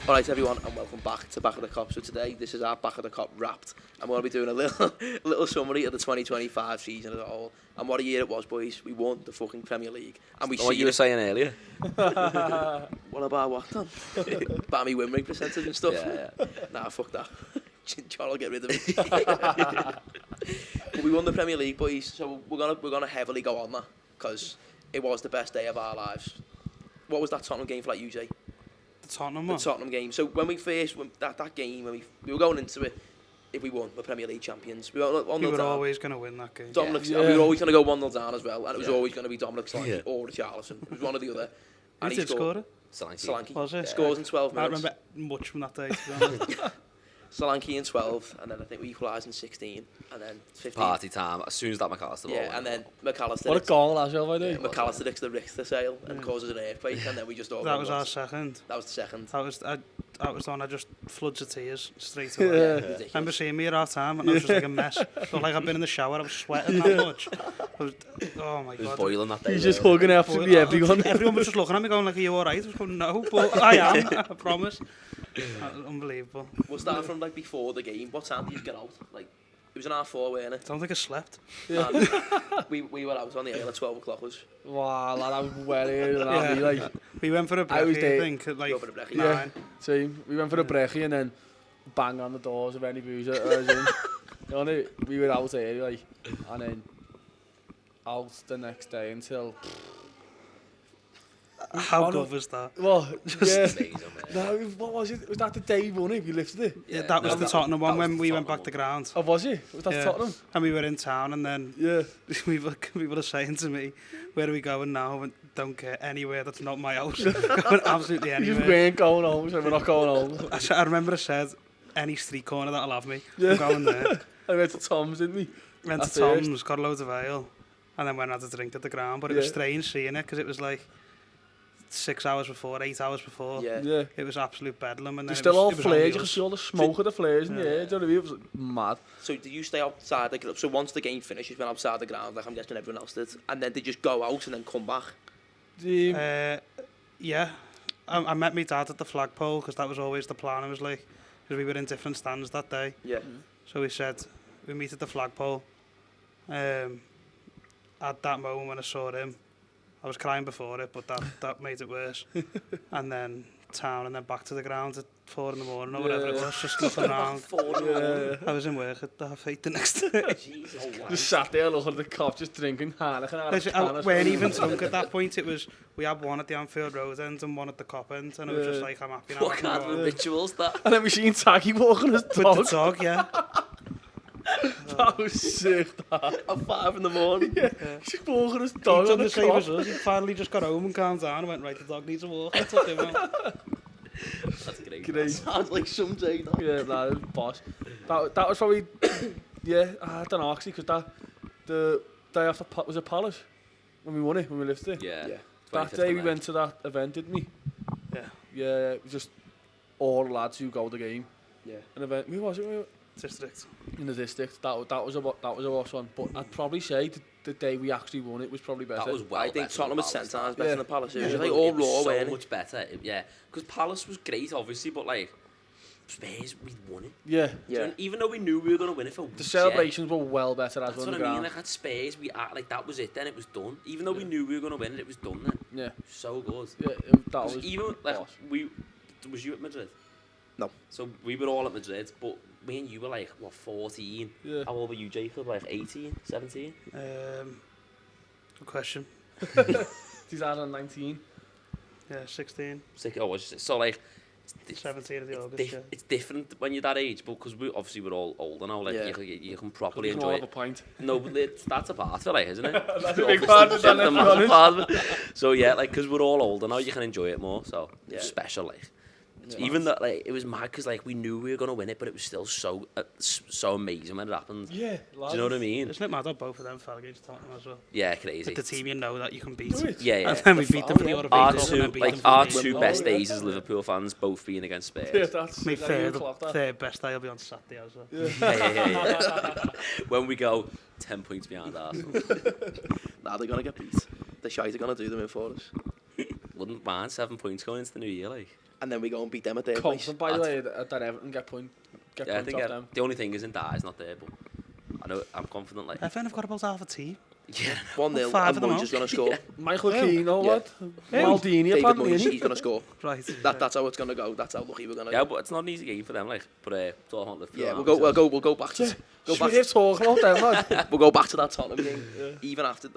Alright everyone, and welcome back to Back of the Cop. So today, this is our Back of the Cop wrapped, and we're going to be doing a little summary of the 2025 season as a whole. And what a year it was, boys. We won the fucking Premier League. And we what you were saying earlier. What about what then? About me win rate percentage and stuff? Yeah. Nah, fuck that. John will get rid of me. But we won the Premier League, boys, so we're gonna heavily go on that, because it was the best day of our lives. What was that Tottenham game for like you, Jay? The Tottenham The one? Tottenham game. So when we first, that game, when we were going into it, if we won, we're Premier League champions. We were always going to win that game. Dominic, and we were always going to go 1-0 down as well, and it was always going to be Dominic Solanke or Richarlison. It was one or the other. Who did score it? Solanke. Was it? Scores in 12 minutes. I remember much from that day, to be honest. Solanke in 12, and then I think we equalised in 16, and then 15. Party time. As soon as that McAllister ball. Yeah, and then McAllister. What a goal as well, by the way. McAllister dicks the Richter sail and causes an earthquake, and then we just all. That was our second. That was the second. That was the one I just floods of tears straight away. Yeah. I remember seeing me at our time, and I was just like a mess. Felt like I'd been in the shower. I was sweating that much. Oh my It was god. boiling that day. He's just hugging absolutely everyone. Everyone was just looking at me going like, "Are you all right?" I was going, "No, but I am. I promise." Unbelievable. Was that from like before the game? What time did you get out? Like, it was an R4, weren't it? I don't think I slept. Yeah. We were out on the air at 12 o'clock. Was Wow, lad, I was well early than that. Like, We went for a I was brekkie, there. I think, at like Go for a brekkie. 9. same. We went for a brekkie and then bang on the doors of any booze that was in. You know, we were out early, like, and then out the next day until... How good was that? Well, yeah. Amazing, man. No, what was it? Was that the day we won it? We lifted it? Yeah, that was the Tottenham one when we went back to ground. Oh, was it? Was that Tottenham? And we were in town, and then Yeah. people are saying to me, "Where are we going now?" I went, "Don't care anywhere that's not my house." Going absolutely We just anywhere. weren't going home, so we're not going home. I remember I said, "Any street corner that'll have me, Yeah. I'm going there." I went to Tom's, didn't we? Went to That's first. Tom's, got loads of ale, and then went and had a drink at the ground. But it was Yeah. strange seeing it, because it was like 6 hours before, 8 hours before. Yeah. Yeah. It was absolute bedlam. And then There's still all it was flares, only you can us. see all the smoke of the flares in the Yeah. air, do you know what I mean? It was mad. So did you stay outside? Like, so once the game finished, you went outside the ground, like I'm guessing everyone else did, and then they just go out and then come back. Yeah, I met my dad at the flagpole, because that was always the plan. It was like, because we were in different stands that day. Yeah. So we said, we meet at the flagpole. At that moment when I saw him, I was crying before it, but that made it worse. And then town, and then back to the ground at 4 in the morning or whatever it was, just looking around. 4 in the morning. I was in work at 8:30 the next day. Jesus. Just sat there looking at the cop, just drinking Heineken out of Listen, can. I weren't even drunk at that point. It was, we had one at the Anfield Road end and one at the Cop end, and it was just like, I'm happy now. What kind of rituals that? And then we seen Taggy walking his With the dog. dog, yeah. That was sick, that. At 5 in the morning. Yeah. He's walking his dog He'd on done the the same as cop. us. He finally just got home and calmed down and went, right, the dog needs a walk. I took him out. That's great. Great. Sounds like some day. That. Yeah, nah, it was boss. That was probably, yeah, I don't know actually, because the day after, was it Palace? When we won it, when we lifted it? Yeah. Yeah. That 25th day of we May. went to that event, didn't we? Yeah. Yeah, it was just all lads who go to the game. Yeah. An event, who was it? District. In the district. That was a worse one. But I'd probably say the day we actually won it was probably better. That was well I think better Tottenham than was 10 Palace, times though. better Yeah. than Palace. It Yeah, was but like all it was raw, so weren't it? much better. Yeah. Because Palace was great, obviously, but like, Spurs, we won it. Yeah. Yeah. Even though we knew we were going to win it for The celebrations were well better as That's well what on I the mean. ground. Like at Spurs, we act like that was it. Then it was done. Even though we knew we were going to win it, it was done. Then Yeah. so good. Yeah, that was Even like boss. was you at Madrid? No. So we were all at Madrid, but me and you were like what 14. Yeah. How old were you, Jacob? Like 18, 17? Good question. 2019. Yeah, 16, So like 17 of the August, yeah. it's different when you're that age, but because we obviously we're all older now. Like Yeah. you can properly You can all enjoy have a it. pint. No, but that's a part of it, like, isn't it? That's a big part of it, That's a let's be massive honest. part of it. So yeah, like because we're all older now, you can enjoy it more. So Yeah. it's special, like. Yeah. Even though like it was mad because like we knew we were gonna win it, but it was still so amazing when it happened. Yeah. Do you know what I mean? Isn't it mad that both of them fell against Tottenham as well? Yeah, crazy. With the team you know that you can beat. Do it. Yeah, yeah. And then we beat them for the European Our Cup and two, then beat like them for our the two League. best days as Liverpool fans, both being against Spurs. Yeah, that's My that. third best day will be on Saturday as well. Yeah. When we go 10 points behind Arsenal, Nah, they're going to get beat. The shite are going to do them in for us. wouldn't mind 7 points going into the new year, like. and then we go and beat them at their place. Confident, by the way, that Everton get points I off think them. the only thing is Dye's not there, but I know I'm confident. Like, Everton have got about half a team. yeah, 1-0, Five and of them Munch is going to score. Michael Keane or what? Yeah. Maldini David apparently, Munch, isn't he's going to score. Right. That's how it's going to go. That's how lucky we're going to yeah, go. but it's not an easy game for them. Like, but it's all on the field. Yeah, we'll go back to talking about them, man. we'll go back to that Tottenham game. Even after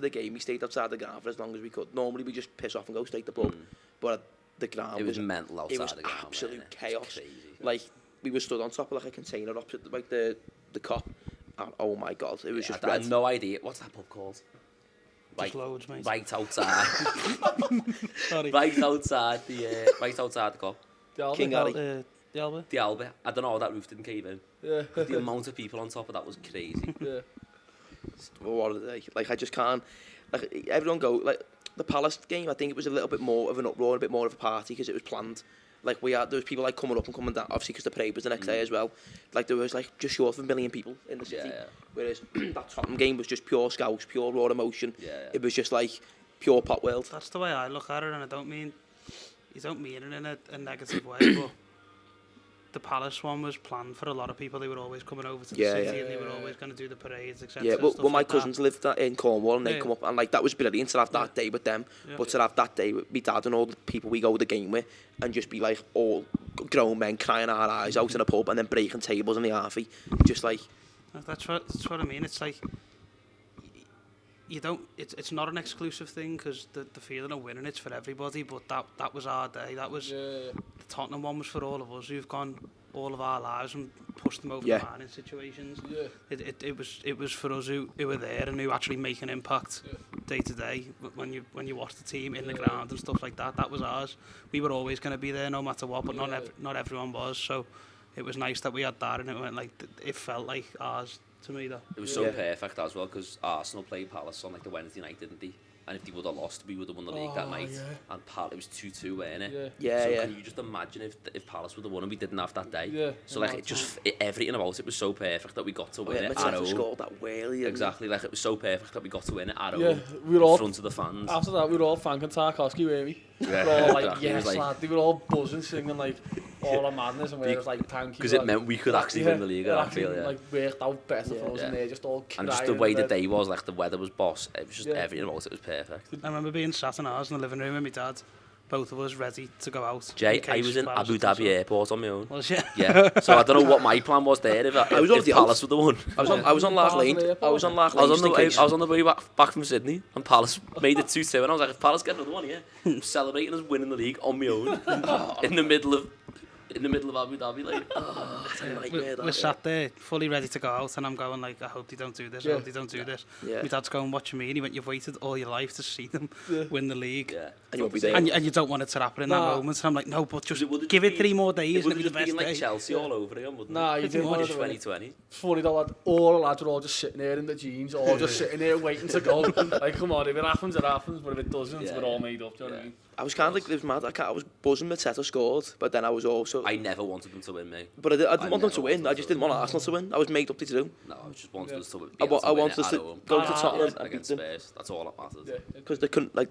the game, we stayed outside the ground for as long as we could. Normally we just piss off and go straight to the pub, but the ground It was mental outside it was the ground. absolute It was chaos. crazy. Like we were stood on top of like a container opposite like the cop, and oh my god, it was just I red. had no idea. What's that pub called? Just loads, mate. Right outside. Sorry. right outside the cop. King Harry. The Alba. The Alba. I don't know how that roof didn't cave in. Yeah. The amount of people on top of that was crazy. Yeah. Well, what are they? Like I just can't. Like everyone go like the Palace game. I think it was a little bit more of an uproar, a bit more of a party because it was planned. Like there was people like coming up and coming down, obviously because the parade was the next day as well. Like there was like just short of 1 million people in the city. Yeah. Whereas that Tottenham game was just pure scouts, pure raw emotion. Yeah. It was just like pure pot world. That's the way I look at it, and I don't mean it in a negative way, but the Palace one was planned for a lot of people. They were always coming over to the city, and they were always going to do the parades, etc. Yeah, well, my cousins lived in Cornwall, and they Yeah. come up, and like that was brilliant to have that day with them. Yeah. But to have that day with my dad and all the people we go to the game with, and just be like all grown men crying our eyes out in a pub, and then breaking tables in the halfie, just like That's what I mean. It's like you don't. It's not an exclusive thing because the feeling of winning it's for everybody. But that was our day. That was the Tottenham one was for all of us who've gone all of our lives and pushed them over the line in situations. Yeah. It was for us who were there and who actually make an impact day to day. When you watch the team in the ground and stuff like that, that was ours. We were always going to be there no matter what, but not everyone was. So it was nice that we had that, and it went like it felt like ours to me. That It was so perfect as well because Arsenal played Palace on like the Wednesday night, didn't they? And if they would have lost, we would have won the league that night. And it was 2-2, weren't it? So can you just imagine if Palace would have won and we didn't have that day? Yeah. So like everything about it was so perfect that we got to win it at home. scored that whaley. Exactly, like it was so perfect that we got to win it at home. Yeah, we were all in front of the fans. After that, we were all thanking Tarkowski, weren't we? Yeah, We were all like, exactly. It yes, was like- lad. They were all buzzing, singing like all our madness, and we were like, thank you. Because it meant we could actually win the league at Anfield, Like worked out better for us, and they just all and just the crying way the in bed. day was, like the weather was boss. It was just everything about it was perfect. I remember being sat in ours in the living room with my dad, both of us ready to go out. Jay, in case I was in Palace Abu would do Dhabi airport on my own. Was you? Yeah, so I don't know what my plan was there. If I was on if the Palace would have won. I was on Lark Lane. I was on Lark Lane. I was on the way back from Sydney, and Palace made it 2-2, and I was like, if Palace get another one, I'm celebrating us winning the league on my own in the middle of Abu Dhabi, like. We're sat there fully ready to go out, and I'm going like, I hope they don't do this. I hope they don't do this. Yeah. My dad's going, what you mean? He went, you've waited all your life to see them win the league. Yeah. And you won't be there. And you don't want it to happen in that moment. And I'm like, no, but just would've give it been- 3 more days It and would it'll be have the been best like day. Chelsea all over again, wouldn't Nah, you it? didn't want Just to win it. 2020. It's funny though, lad. All the lads were all just sitting there in the jeans, all just sitting there waiting to go. Like, come on, if it happens, it happens. But if it doesn't, Yeah, we're all made up. Do you know what I mean? I was kind of like, it was mad. I was buzzing Mateta scored, but then I was also. I never wanted them to win, mate. But I didn't want them to never win. wanted I just didn't want Arsenal to win. I was made up to do. No, I just wanted us to win. I wanted us to go to Tottenham and beat against them. Spurs. That's all that mattered. Because the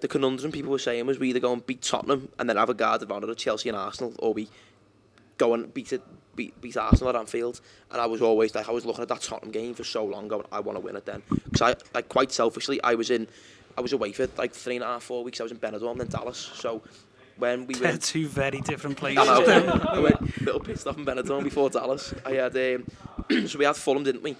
conundrum people were saying was we either go and beat Tottenham and then have a guarded honour at Chelsea and Arsenal, or we go and beat Arsenal at Anfield. And I was always like, I was looking at that Tottenham game for so long, going, I want to win it then. Because I, like, quite selfishly, I was away for like 3.5, 4 weeks. I was in Benidorm, then Dallas. So when we They're went, 2 very different places. I went a little pissed off in Benidorm before Dallas. I had so we had Fulham, didn't we?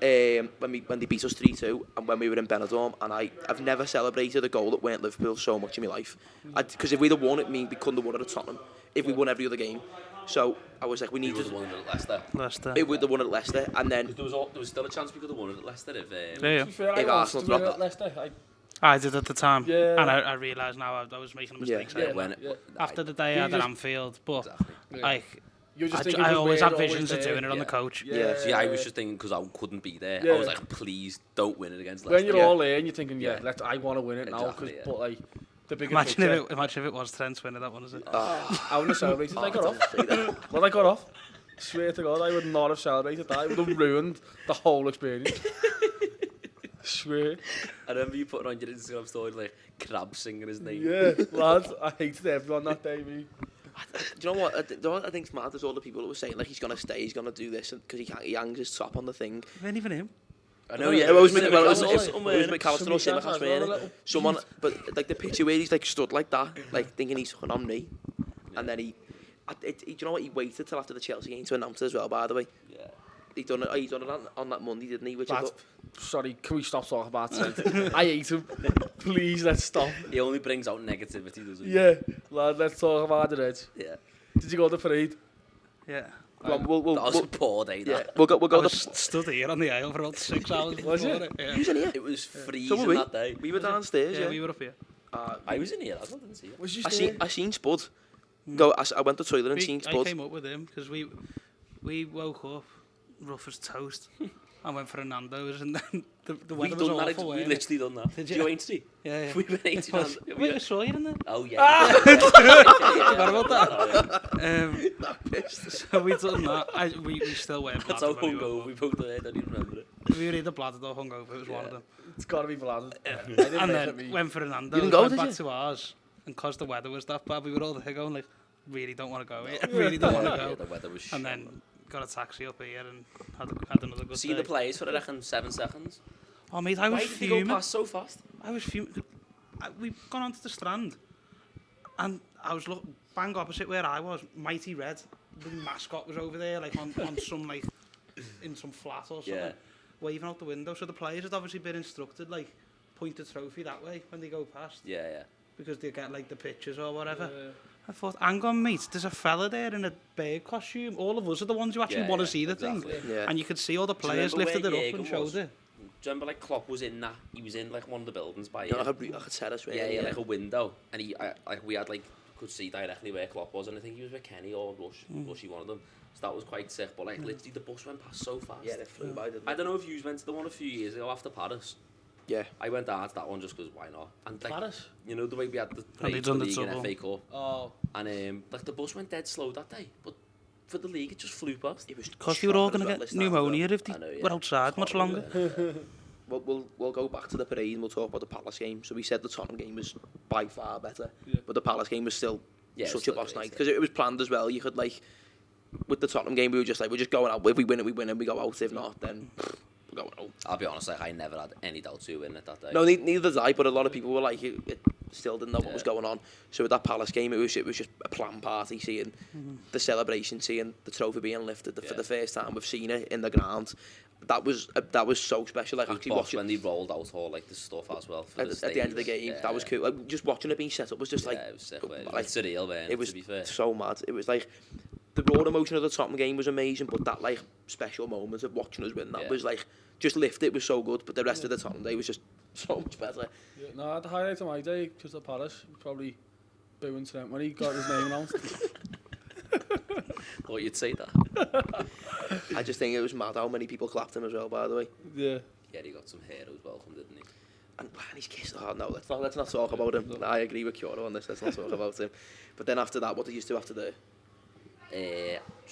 When they beat us 3-2, and when we were in Benidorm, and I've never celebrated a goal that weren't Liverpool so much in my life. Because if we'd have won it, we couldn't have won it at Tottenham. If we won every other game, so I was like, we need We to. would have won it at Leicester. It would have won at Leicester, and then There was still a chance we could have won it at Leicester if. Yeah. To be fair, If I Arsenal wanted to win drop at Leicester. Like, I did at the time. Yeah. And I realise now I was making a mistake saying when that. it, After the day I had at Anfield, but Exactly. you're just I thinking always we're had visions of there. doing it on the coach. Yeah. See, I was just thinking because I couldn't be there. Yeah. I was like, please don't win it against Leicester. When you're all in, you're thinking, Yeah. I want to win it now. Exactly, yeah. But like, the bigger Imagine picture, if it was Trent winning that one, is it? I wouldn't have celebrated. I got off. When I got off, swear to God, I would not have celebrated that. I would have ruined the whole experience. Swear. I remember you putting on your Instagram story like Crab singing his name. Yeah, lads, I hated everyone that day, me. Do you know what? Do you know what I think's mad? There's all the people that were saying like he's gonna stay, he's gonna do this, because he hangs his top on the thing. When even him. I know, yeah. It was McAllister or Somebody Simicast, said really. Someone, but like the picture where he's like stood like that, like thinking he's hooking on me, and then do you know what? He waited till after the Chelsea game to announce it as well. By the way, Yeah. he done it on that Monday, didn't he? Which I thought, Sorry, can we stop talking about Trent? I hate him. Please, let's stop. He only brings out negativity, doesn't he? Yeah, lad, let's talk about the Reds. Yeah. Did you go to the parade? Yeah. That was a poor day, yeah, that. we'll go I to. was stood here on the aisle for about 6 hours. Was before you? it, yeah. Who's in here? It was So freezing were we. that day. We were downstairs. Yeah, Yeah, we were up here. I was in here, I didn't see it. Was you I seen Spud. Go. I went to the toilet and seen I Spud. came up with him because we woke up rough as toast. I went for a Nando's and then the weather was awful. We literally done that. Did Did you? you ain't see? Yeah, yeah. We went 89. Wait, I saw you in there. Oh, yeah. Forgot about that. That pissed. So we done that. We still went. That's how hungover we both did. I don't even remember it. We were either bladdered or hungover. It was one of them. It's got to be bladdered. And then went for a Nando's. You didn't go, went did back you? to ours, and cause the weather was that bad, we were all there going like, really don't want to go. Really don't want to Yeah, go. the weather was shit. And then got a taxi up here and had another good See day. the players for, I reckon, 7 seconds. Oh mate, I was Why did they go fuming. past so fast? I was fuming. We've gone onto the Strand, and I was bang opposite where I was. Mighty Red, the mascot, was over there, like on some like in some flat or something, Yeah. waving out the window. So the players had obviously been instructed like point the trophy that way when they go past, Yeah, yeah. because they get like the pictures or whatever. I thought, hang on, mate, there's a fella there in a bird costume. All of us are the ones who actually Yeah, want to yeah, see the exactly. thing. Yeah. And you could see all the Do you players remember lifted it where up and Jürgen was? showed it. Do you remember, like, Klopp was in that? He was in, like, one of the buildings by You know, here. like a terrace, really. Yeah, like a window. And we had, like, could see directly where Klopp was. And I think he was with Kenny or Rushy, one of them. So that was quite sick. But, like, literally, the bus went past so fast. Yeah, they flew by. Didn't I don't know if you went to the one a few years ago after Paris. Yeah. I went down to that one just because why not? And like, Paris? you know the way we had the they parade for done the the league and double. FA Cup, Oh, and like the bus went dead slow that day, but for the league it just flew past. It was Because they were all shocking going as to well, get this time, pneumonia if they I know, yeah. were outside much longer. We'll go back to the parade and we'll talk about the Palace game. So we said the Tottenham game was by far better, but the Palace game was still Yeah, it was such a still boss great, night, yeah. because it was planned as well. You could like with the Tottenham game, we were just going out. If we win it, we win, and we go out. If not, then we're going out. I'll be honest, like I never had any doubt to win it that day. No, neither did I. But a lot of people were like, it still didn't know what was going on. So with that Palace game, it was just a planned party. Seeing the celebration, seeing the trophy being lifted for the first time, we've seen it in the ground. That was so special. Like It was actually boss watching when they rolled out all like the stuff as well for at the end of the game, that was cool. Like, just watching it being set up was just like, it was sick. It like, was surreal, man. it was to be fair. so mad. It was like the raw emotion of the Tottenham game was amazing, but that like special moment of watching us win, that was like just lifted. It was so good, but the rest of the Tottenham day was just so much better. yeah. No, the highlight of my day, because of Paris, probably booing Trent when he got his name announced. Thought you'd say that. I just think it was mad how many people clapped him as well. By the way, Yeah. Yeah, he got some heroes welcome, didn't he? and he's kissed. Oh no, let's not talk about him. I agree with Cureton on this. Let's not talk about him. But then after that, what did you do after the?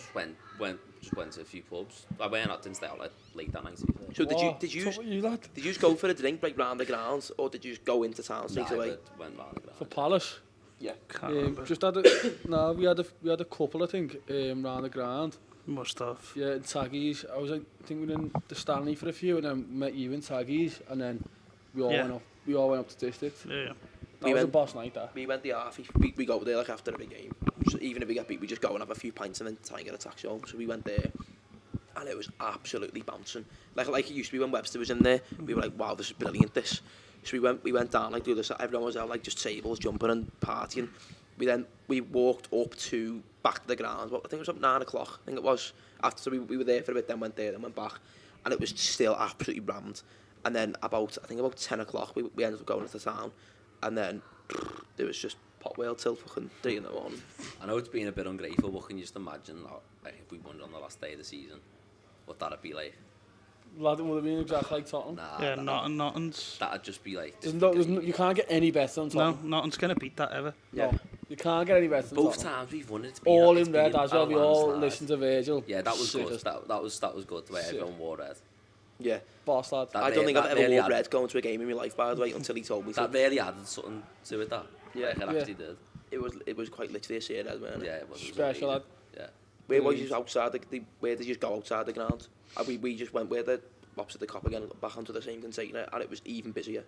Just went to a few pubs. I went out, didn't stay out like late that night. To be fair. So Wow, did you so what you lad? did you just go for a drink like round the grounds, or did you just go into town straight away? Went round the ground. For Palace? Yeah. Just had a, no, we had a couple, I think, round the ground. Must have. Yeah, in Taggies. I think we were in the Stanley for a few, and then met you in Taggies, and then we all went up. We all went up to district. Yeah. That was a boss night, that. We went the half. We go there like after every game. So even if we get beat, we just go and have a few pints and then try and get a taxi home. So we went there, and it was absolutely bouncing. Like it used to be when Webster was in there. We were like, wow, this is brilliant. This. So we went down like the other side. Everyone was out like just tables, jumping and partying. We walked up to back to the ground. Well, I think it was up 9 o'clock. I think it was after. So we were there for a bit, then went there, then went back, and it was still absolutely rammed. And then about 10 o'clock, we ended up going into town, and then there was just pot whale till fucking 3 in the morning. I know it's been a bit ungrateful, but can you just imagine like, if we won it on the last day of the season, what that'd be like? Lad, it would have been exactly like Tottenham. Nah, Yeah, Nottingham's. that'd just be like. You can't get any better than No, Tottenham. Nottingham's going to beat that ever. Yeah. No, you can't get any better than Both Tottenham. times we've won it, it's All it's in red been as well. a We all landslide. listened to Virgil. Yeah, that was good. Sickest. That was good the way Sick. everyone wore red. Yeah. Boss lad. That I don't think I've that ever really wore added- red going to a game in my life, by the way, until he told me That to. really added something to it. That Yeah. it actually did. It was quite literally a series, wasn't it? Yeah, it was Special lad. Yeah. Where was you outside where did you go outside the ground? We just went where the opposite the Cop again, back onto the same container, and it was even busier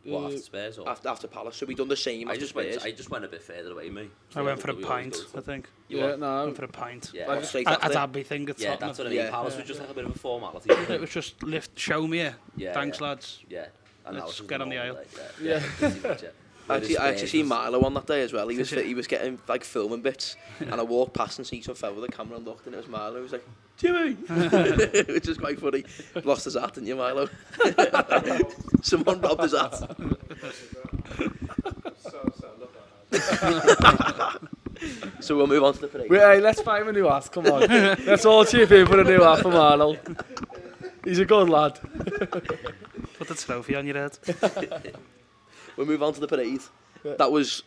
What, after Spurs or? after Palace. So we done the same. I just went a bit further away, mate. I went for a pint, I think. Yeah, I no. went for a pint. Yeah, Like straight A after. Dabby thing at yeah, Tottenham. that's what I mean. Yeah. Palace was just like a bit of a formality. It was just show me it. Yeah, Thanks, yeah. lads. Yeah. And Let's that was get on the aisle. Yeah. pretty much it. I actually seen Milo on that day as well. He was Did you? he was getting like filming bits, and I walked past and see some fella with a camera and looked, and it was Milo. He was like, Jimmy, which is quite funny. Lost his hat, didn't you, Milo? Someone robbed his hat. So we'll move on to the parade. Wait, hey, let's buy him a new hat, come on. Let's all chip in for a new hat for Marlo. He's a good lad. Put the trophy on your head. We'll move on to the parade. Yeah. That was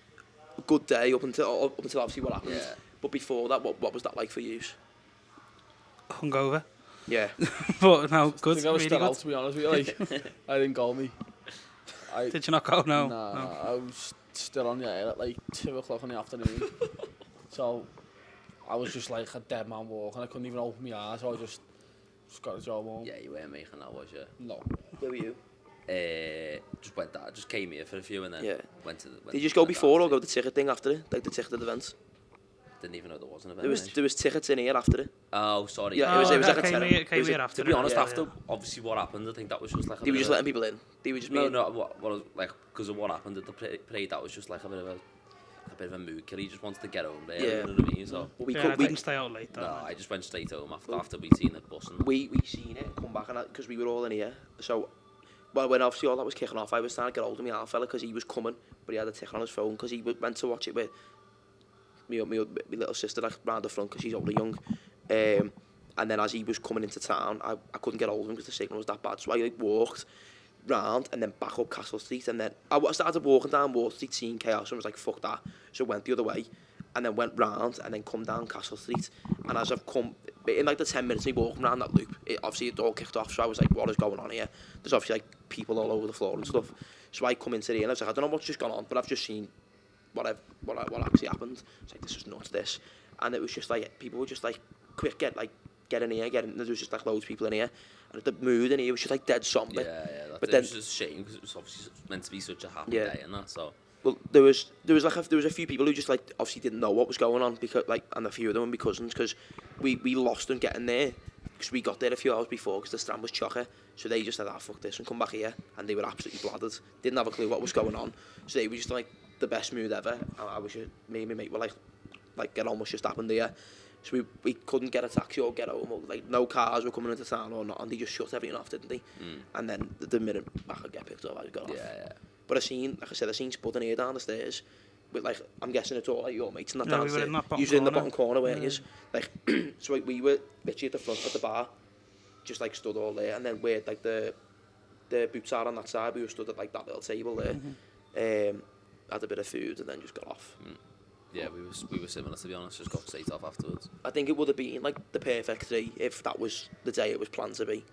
a good day up until obviously what happened. Yeah. But before that, what was that like for you? Hungover. Yeah. But no, I good. think I was Really still good. out, to be honest with you. Like, I didn't call me. Did you not go? No. Nah, No. I was still on the air at like 2 o'clock in the afternoon. So I was just like a dead man walking. I couldn't even open my eyes, so I just got a job home. Yeah, you weren't making that, was you? No. Where were you? Just came here for a few and then Yeah. went to the... Did you just go before or go the ticket thing after it? Like the ticketed event? Didn't even know there was an event. There was tickets in here after it. Oh, sorry. Yeah, it was like a came tenner. here, It came was here a- after. To be honest, yeah, after obviously what happened, I think that was just like a They were bit just of a- letting people in. They were just No, being... no, what was like because of what happened at the parade, that was just like a bit of a mood killer. He just wanted to get home there. Yeah. You know what I mean? So Well, we Yeah, I could, we, didn't stay out late. Though. no, I just went straight home after we'd seen the bus and we seen it and come back and because we were all in here. So when obviously all that was kicking off, I was trying to get hold of my half fella because he was coming, but he had a ticket on his phone because he went to watch it with me little sister like round the front because she's older young. And then as he was coming into town, I couldn't get hold of him because the signal was that bad. So I like walked round and then back up Castle Street, and then I started walking down Water Street, seeing chaos, and was like, fuck that. So I went the other way, and then went round, and then come down Castle Street. And as I've come, in like the 10 minutes of me walking around that loop, obviously it all kicked off, so I was like, what is going on here? There's obviously like people all over the floor and stuff. So I come into here, and I was like, I don't know what's just gone on, but I've just seen what actually happened. It's like, this is nuts, this. And it was just like, people were just like, quick, get in here, get in. There was just like loads of people in here. And the mood in here was just like dead somber. yeah, But but then- it was just a shame because it was obviously meant to be such a happy Yeah. day and that. So Well, there was a few people who just like obviously didn't know what was going on because like, and a few of them were my cousins because we lost them getting there because we got there a few hours before because the strand was chocker. So they just said, "Ah, fuck this," and come back here, and they were absolutely bladdered. Didn't have a clue what was going on. So they were just like the best mood ever. I was just, me and my mate were like get on what's just happened here. So we couldn't get a taxi or get home. Or, like no cars were coming into town or not, and they just shut everything off, didn't they? And then the minute I could get picked up, I got off. yeah. But I seen Spud in here down the stairs with like, I'm guessing it's all like your mates and that Yeah, we were downstairs. in that bottom Usually in the corner. bottom corner where he is. Like, so we were literally at the front of the bar, just like stood all there, and then where like the boots are on that side, we were stood at like that little table there. Had a bit of food and then just got off. Yeah, we were similar, to be honest. Just got straight off afterwards. I think it would have been like the perfect day if that was the day it was planned to be.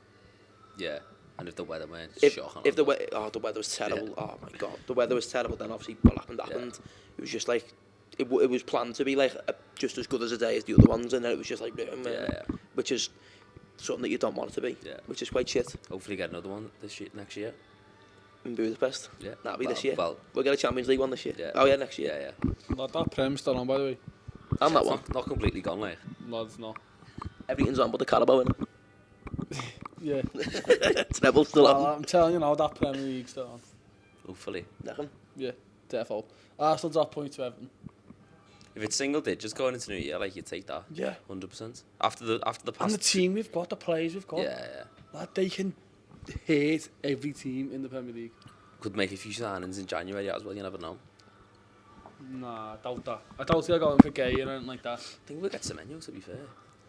Yeah, and if the weather weren't shocking. If the weather was terrible, oh my god, the weather was terrible. Then obviously what happened. It was just like it was planned to be like just as good as a day as the other ones, and then it was just like which is something that you don't want it to be. Yeah. Which is quite shit. Hopefully get another one next year. In Budapest. Yeah, That'll be this year. Well, We'll get a Champions League one this year. Yeah. Oh yeah, next year. yeah. Lad, that Prem's still on, by the way. And that It's one. not completely gone, like. Lad's not. Everything's on but the Carabao in Yeah. it. Treble still Well, on. I'm telling you now, that Premier League's still on. Hopefully, Reckon? Yeah, defo. Arsenal drop point to Everton. if it's single digits going into New Year, like you take that. Yeah. 100%. After the And the past. team we've got, the players we've got, Yeah. lad, they can hate every team in the Premier League. Could make a few signings in January as well. You never know. Nah, I doubt that. I doubt they're going for Gay or anything like that. I think we'll get Semenyo, to be fair.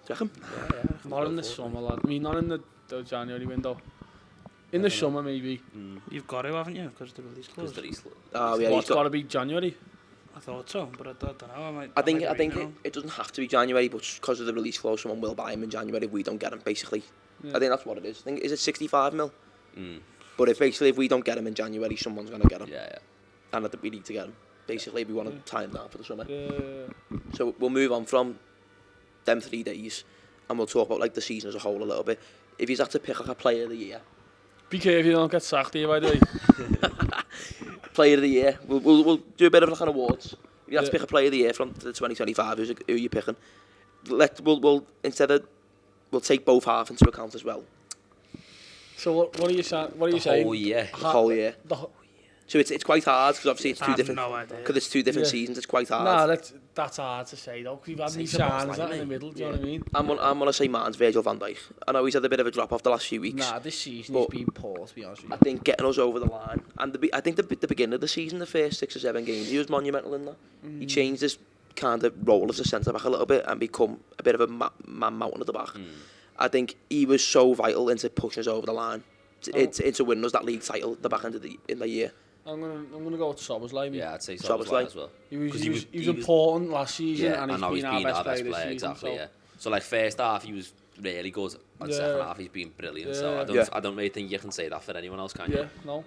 Reckon? Yeah. Not in the summer, lad. I mean, not in the January window. In the summer, maybe. You've got to, haven't you? Because the release Because closed. Oh yeah, What's got to be January? I thought so, but I don't know. I think it doesn't have to be January, but because of the release clause, someone will buy him in January if we don't get him. Basically, Yeah. I think that's what it is. I think is it 65 mil? Mm. But if we don't get him in January, someone's gonna get him, Yeah. and I think we need to get him. basically, we want to tie him down for the summer. Yeah. So we'll move on from them 3 days, and we'll talk about like the season as a whole a little bit. If you had to pick like a player of the year, Be careful you don't get sacked here, by the way. player of the year, we'll do a bit of like an awards. If you had to Yeah. pick a player of the year from the 2025, who are you picking? We'll take both half into account as well. So what are you saying? What are you The saying? whole year. The whole year. The So it's quite hard because obviously it's I two have different. no idea. Because it's 2 different Yeah. seasons, it's quite hard. Nah, that's hard to say though. Because you've had Say me the boss shines line, in the mate. middle. Do you know what I mean? I'm gonna say mine's Virgil van Dijk. I know he's had a bit of a drop off the last few weeks. Nah, this season But- he's been poor. To be honest with I you. think getting us over the line, and I think the beginning of the season, the first 6 or 7 games, he was monumental in that. He changed his kind of role as a centre back a little bit and become a bit of a man mountain at the back. I think he was so vital into pushing us over the line, into winning us that league title at the back end of the year. I'm gonna go with Szoboszlai. Yeah, I'd say Szoboszlai Szoboszlai as well. He was 'Cause he was important last season, Yeah, and he's now been our best player this season. exactly, So. yeah. So like first half he was really good, and Yeah. second half he's been brilliant. So Yeah. I don't really think you can say that for anyone else, can you? Yeah, no.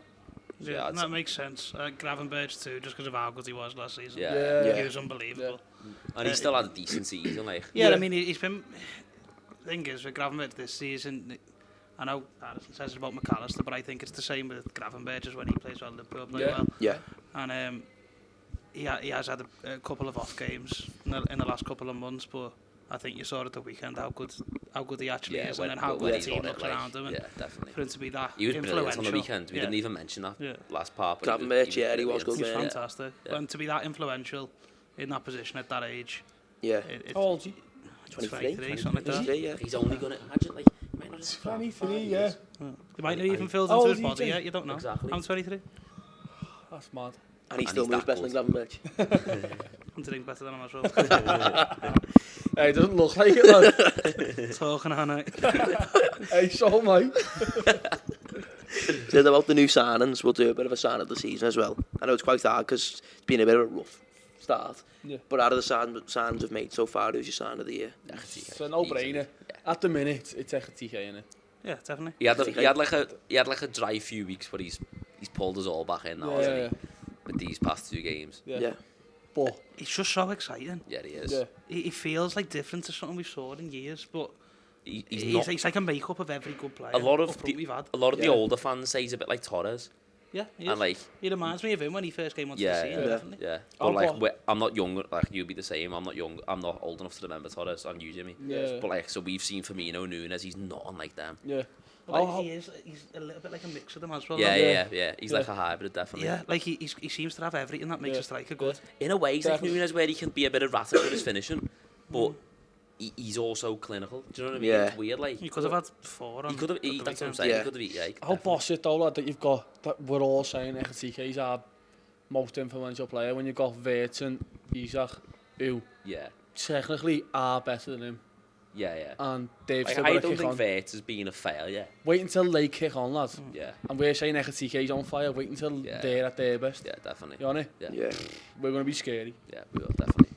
Yeah, I'd that say- makes sense. Gravenberch too, just because of how good he was last season. Yeah. Yeah. He was unbelievable. And he still had a decent season, like. Yeah, Yeah. I mean, he's been... The thing is, with Gravenberch this season, I know Alison says it about McAllister, but I think it's the same with Gravenberch as when he plays well, Liverpool play Yeah. well. Yeah. And he has had a couple of off games in the last couple of months, but I think you saw at the weekend how good he actually is, and then how good the he's team on it, looks around him. And yeah, definitely. for him to be that He was influential. brilliant on the weekend. We yeah. didn't even mention that Yeah. last part. Gravenberch, yeah, he was good, He's man. fantastic. Yeah. And to be that influential in that position at that age, Yeah. How old is he? 23, something like that. 23, yeah. He's only going to imagine, like, he might not have 23, yeah. He might not even filled How into old his is he, body Jay? yet, you don't know. Exactly. I'm 23. That's mad. And he And still he's moves that better than Gravenberch. I'm doing better than him as well. Hey, it doesn't look like it, lad. Talking on it. Hey, so mate. Said about the new signings, we'll do a bit of a sign of the season as well. I know it's quite hard because it's been a bit of a rough start. Yeah. But out of the signings we've made so far, who's your sign of the year? It's a no-brainer. At the minute, it's echt TK, innit? Yeah, definitely. He had like a dry few weeks, but he's pulled us all back in now, hasn't Yeah. he? With these past 2 games. Yeah. But, He's just so exciting. Yeah, he is. yeah. He feels like different to something we've saw in years, but He's he's like a make-up of every good player a lot up of front we've had. the Yeah. older fans say he's a bit like Torres, Yeah, he and is. like He reminds me of him when he first came onto yeah, the scene, yeah, definitely. yeah. Oh, But like but- I'm not young, like you'd be the same. I'm not young. I'm not old enough to remember Torres and you, Jimmy. Yeah. But like, so we've seen Firmino, Nunes. He's not unlike them. Yeah. But Oh, he's a little bit like a mix of them as well. Yeah, isn't he? yeah, yeah. He's like a hybrid, definitely. Yeah, like he seems to have everything that makes Yeah. a striker good. In a way, he's like Definitely. Nunes, where he can be a bit erratic with his finishing, but he's also clinical. Do you know what I mean? Yeah. It's weird, like He could have had 4 on he could have. at the That's what I'm weekend. saying. Yeah. He could have. Yeah. how definitely. boss it though, lad, that you've got, that we're all saying TK's our most influential player, when you've got Wirtz and Isaac, who Yeah, technically are better than him, yeah, yeah. and they've Like, still I got to don't kick think on. Wirtz has been a failure. Wait until they kick on, lad. Yeah, And we're saying TK's on fire, wait until Yeah. they're at their best. yeah, definitely. You know? Yeah, Yeah. We're going to be scary. yeah, we will definitely.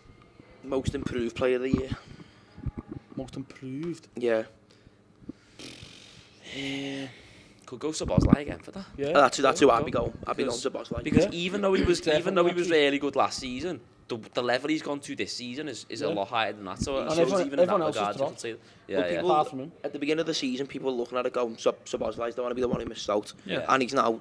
Most improved player of the year. Most improved. Yeah. Could go Szoboszlai again for that. Yeah. That's who I'd be going. I'd be going Because- to boss like. Because Yeah. even though he was Definitely. really good last season, the level he's gone to this season is Yeah. a lot higher than that. So And it shows everyone- even in that everyone else has regard, you can dropped. say, Well, yeah, yeah. people- Apart from him. At the beginning of the season, people were looking at it going, Szoboszlai's don't want to be the one who missed out. Yeah. And he's now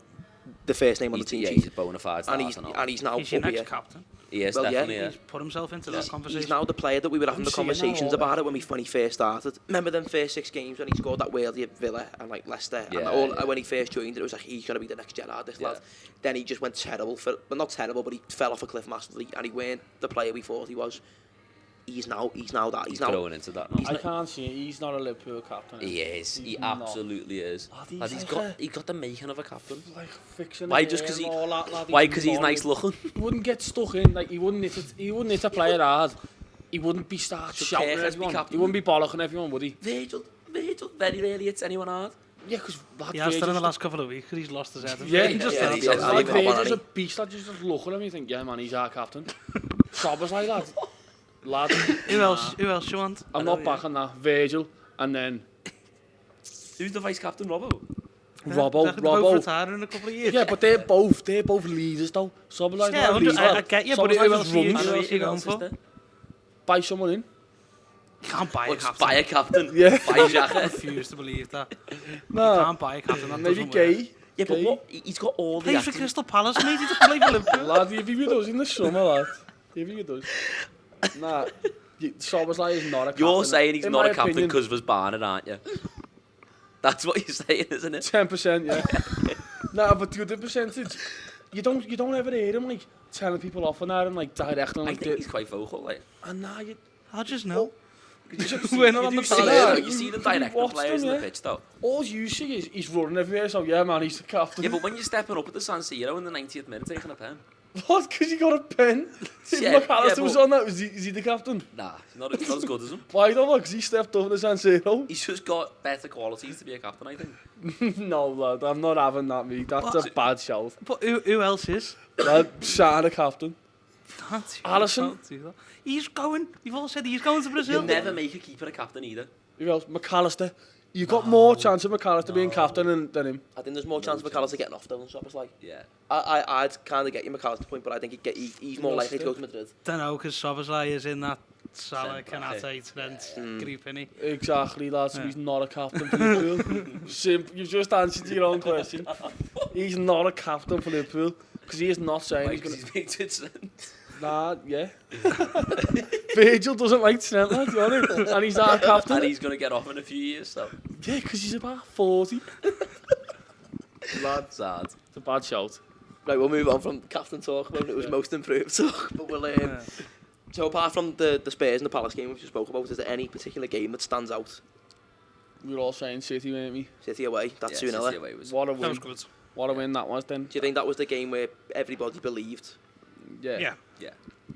the first name on the team Yeah, sheet. he's a bona fide And starter now. he's now He's your up next here. captain. He is Well, yeah, definitely, yeah. He's put himself into that conversation. He's now the player that we were having I'm the seeing that conversations all about it when he first started. Remember them first 6 games when he scored that worldie at Villa and like Leicester, and Yeah, all, yeah. when he first joined it was like he's gonna be the next Gerrard, this Yeah. lad. Then he just went terrible well, not terrible, but he fell off a cliff massively, and he weren't the player we thought he was. He's now that. He's He's now. growing into that now. I can't see it. He's not a Liverpool captain. He is. He He's not. absolutely is. Lad, he's Lad, like he's got the making of a captain. Like fixing Why? the Just hair 'cause he- and all that, lad. Why? He's Because he's boring. nice looking. He wouldn't get stuck in. Like he wouldn't hit a player hard. He wouldn't be start Should shouting Kerr at be everyone. He captain? wouldn't be bollocking everyone, would he? Virgil very rarely hits anyone hard. Yeah, because He has done in the last couple of weeks because he's lost his head. Yeah, he just Yeah, has. he's Like a big hop on, Virgil's hasn't a beast. Lad, you just look at him, you think, yeah, man, he's our captain. Szoboszlai, lad. Who else you want? I'm not back on that. Virgil, and then Who's the vice captain, Robbo? Robbo. Both retiring in a couple of years. Yeah, but they're both leaders though. Soboslai's Yeah, not a leader. I get you, but Somebody who who else just are you runs, going for? buy someone in. You can't buy a Let's captain. buy a captain. Yeah. Buy Xhaka. I refuse to believe that. You No, can't buy a captain, that maybe doesn't work. Gay. Yeah, but what? He's got all the Plays for acting. Crystal Palace, mate. He doesn't play for Liverpool. Lad, if he does in the summer, lad. If he does. Nah, Soboslai is not a captain. You're saying he's In not my a captain opinion. because of his Barnett, aren't you? That's what you're saying, isn't it? 10%, yeah. Nah, but the other percentage, you don't ever hear him like telling people off on that and like directing I like think he's quite vocal, like. and nah, you I just know. we're not on the You see pitch. them, you see them directing watched players them, in yeah. the pitch, though. All you see is he's running everywhere. So yeah, man, he's the captain. Yeah, but when you're stepping up at the San Siro in the 90th minute taking a pen. What? Because he got a pen? If Yeah, McAllister yeah, was but- on that, is he the captain? Nah, he's not as good as him. Why don't? Because he stepped up in the San Siro. He's just got better qualities to be a captain, I think. No, lad, I'm not having that, mate. That's a bad shout. But who else is? Lad, Shana captain. Alisson? Can't do that. He's going. You've all said he's going to Brazil. You'll never make a keeper a captain either. Who else? McAllister. You got more chance of McAllister being captain than him. I think there's more chance of McAllister getting off though than Soboslai. Yeah. I'd kind of get you McAllister's point, but I think he's more likely to go to Madrid. Don't know, because Soboslai is in that Salah, Centre, Kanate, Trent group, innit? Exactly, lad. So Yeah. he's not a captain for Liverpool. You've just answered your own question. He's not a captain for Liverpool because he is not saying Why, he's 'cause going to. he's made it. Nah, yeah. Virgil doesn't like Trent, lad, you know, and he's our captain. And he's going to get off in a few years, so. Yeah, because he's about 40. Lad, Sad. it's a bad shout. Right, we'll move on from captain talk when it was most improved talk. But we'll so apart from the Spurs and the Palace game we just spoke about, is there any particular game that stands out? We were all saying City, weren't we? City away, that's 2-0. City away was. What a That win. was good. What a win that was then. Do you think that was the game where everybody believed? Yeah. Yeah. Yeah.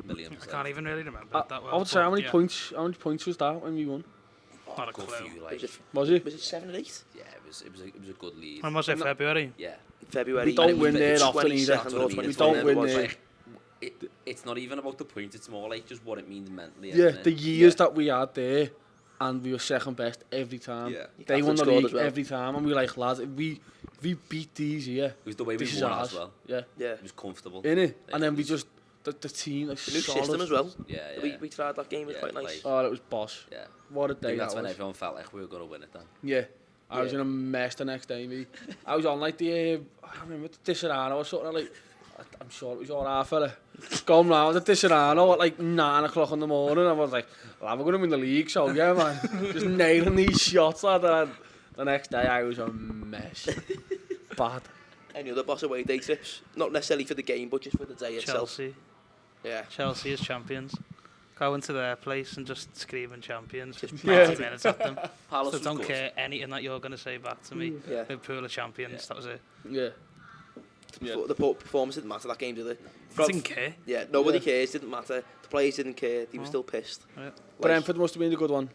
Million I percent. can't even really remember it that well. I would say how but many yeah, points was that when we won? Not a Good clue. few, Was like. it, Was it? was it 7 or 8? Yeah, it was a good lead. When was it? February? Yeah. February. We don't and it win was there the often either. 22nd or We 23rd, don't win it was. there. Like, it's not even about the point, it's more like just what it means mentally. Yeah, isn't it? the years that we had there, and we were second best every time. Yeah. They won the Captain scored league as well. every time, and we were like, lads, if we beat these here, It was the way we this is won ours. as well. Yeah, Yeah. It was comfortable. innit? Yeah, And then it we was- just the team like The new solid. system as well. Yeah, yeah. We tried that game, it was Yeah, quite nice. like- Oh, it was boss. Yeah. What a I day think that that's when was. everyone felt like we were going to win it then. Yeah. I was Yeah. in a mess the next day, mate. I was on like the, I can't remember, the Tisserano or something, like, I'm sure it was all half fella. Going round the Tisserano at like 9 o'clock in the morning. I was like, well, we're going to win the league, so yeah, man. Just nailing these shots, lad. And the next day I was a mess. Bad. Any other boss away day trips? Not necessarily for the game, but just for the day itself. Chelsea. Yeah. Chelsea as champions. Go into their place and just screaming champions. Just 90 minutes at them. Palace So was don't good. care anything that you're going to say back to me. Yeah. Liverpool are champions. Yeah. That was it. Yeah. Yeah. The performance didn't matter that game, did it? Didn't care. Yeah, nobody Yeah. cares, didn't matter. The players didn't care, they were No. still pissed. Yeah. Like, Brentford must have been a good one.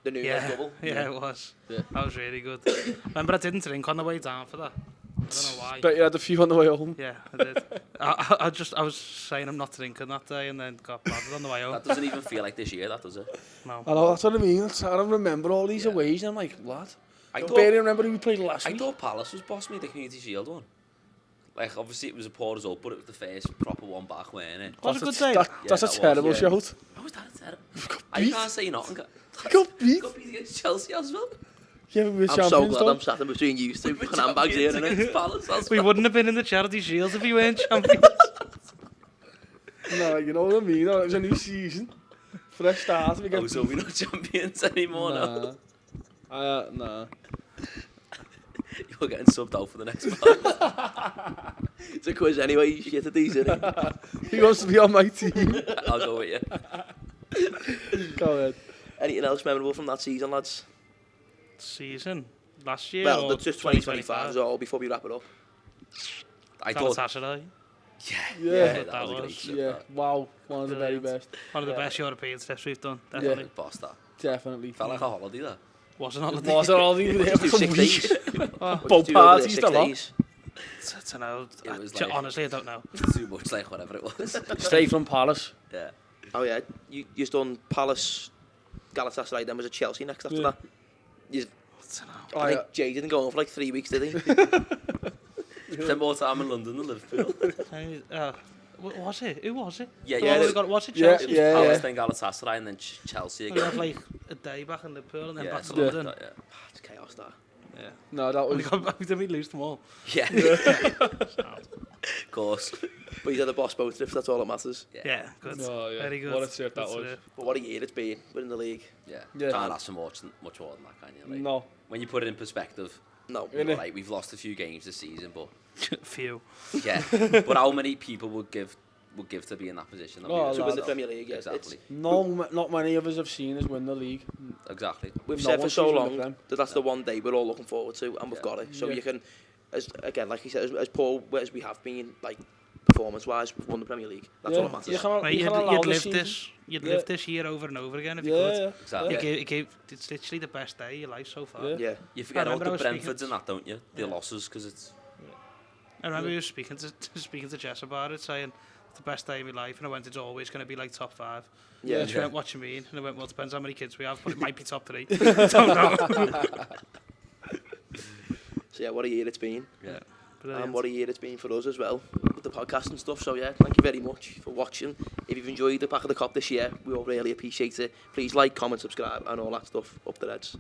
the new double. Yeah, it was. Yeah. That was really good. Remember, I didn't drink on the way down for that. I don't know why. Bet you had a few on the way home. Yeah, I did. I was saying I'm not drinking that day and then got battered on the way home. That doesn't even feel like this year, that does it? No. I know, that's what I mean. I don't remember all these Yeah. aways, and I'm like, lad. I I thought, barely remember who we played last I week. thought Palace was boss me the Community Shield one. Like, obviously it was a poor result, but it was the first proper one back, weren't it? Was a good That's day. That's Yeah, a that was, terrible yeah. shout. How was that terrible? got I beat. can't say nothing. Got beat. Got beat against Chelsea as well. Yeah, we were I'm so champions glad though. I'm sat in between you two We were fucking handbags here, champions innit? against Palace as We well. wouldn't have been in the Charity Shield if we weren't champions. No, you know what I mean. It was a new season. Fresh start. We get Oh, so we're not champions anymore now. Nah. You're getting subbed out for the next one. It's a quiz anyway, you shit at these, innit? He wants to be on my team. I'll go with you. Go ahead. Anything else memorable from that season, lads? Season? Last year? Well, or that's just 2025 is all before we wrap it up. I thought, Galatasaray. yeah, Yeah. that That was a great was- trip. Yeah. That. Wow. One of the very Brilliant. best. One of the Yeah. best European trips we've done. Definitely. Boss that. Definitely. Felt like a holiday there. Wasn't on the Was it all these Just do 6 days. Oh, Both parties, the lot. I don't know. It was like- Honestly, I don't know. Too much like whatever it was. Straight from Palace. Yeah. Oh yeah, you've done Palace, Galatasaray, then was it Chelsea next after Yeah. that? You, I think Jay didn't go on for like 3 weeks, did he? Spent more time in London than Liverpool. Was it? Who was it? Yeah. Was it Yeah, Chelsea? yeah. Palace, then Galatasaray, and then Chelsea We again. had like a day back in Liverpool and then back to something London. like that, It's chaos, that. Yeah. No, that was... Did we lose them all? Yeah. Of course. But he's had the boss both trips, that's all that matters. Yeah, good. Oh, yeah. Very good. What a trip that Good was. trip. But what a year it's been, winning the league. Yeah. Yeah. Can't ask for much more than that, can you? Like, No. When you put it in perspective, No. you know, like, we've lost a few games this season, but Few. yeah. But how many people would give to be in that position? that we Oh, were? To win the lads. Premier League, yeah. Exactly. No, not many of us have seen us win the league. Exactly. We've No said for one so sees long them. that that's the one day we're all looking forward to, and we've Yeah. got it. So Yeah. you can, again, like you said, as poor as we have been, like performance-wise, we've won the Premier League. That's all that matters. You can, Right, you you'd can allow live this this. You'd Yeah. live this year over and over again if you Yeah, could. yeah. Exactly. It's literally the best day of your life so far. Yeah. Yeah. You forget I about remember the I was Brentfords speaking- and that, don't you? The losses, because it's... I remember you speaking to Jess about it, saying it's the best day of my life, and I went, it's always going to be like top 5. Yeah. And she went, what you mean? And I went, well, it depends how many kids we have, but it might be top 3. I don't know. So yeah, what a year it's been. Yeah. And what a year it's been for us as well, with the podcast and stuff. So yeah, thank you very much for watching. If you've enjoyed the Back of the Cop this year, we all really appreciate it. Please like, comment, subscribe and all that stuff. Up the Reds.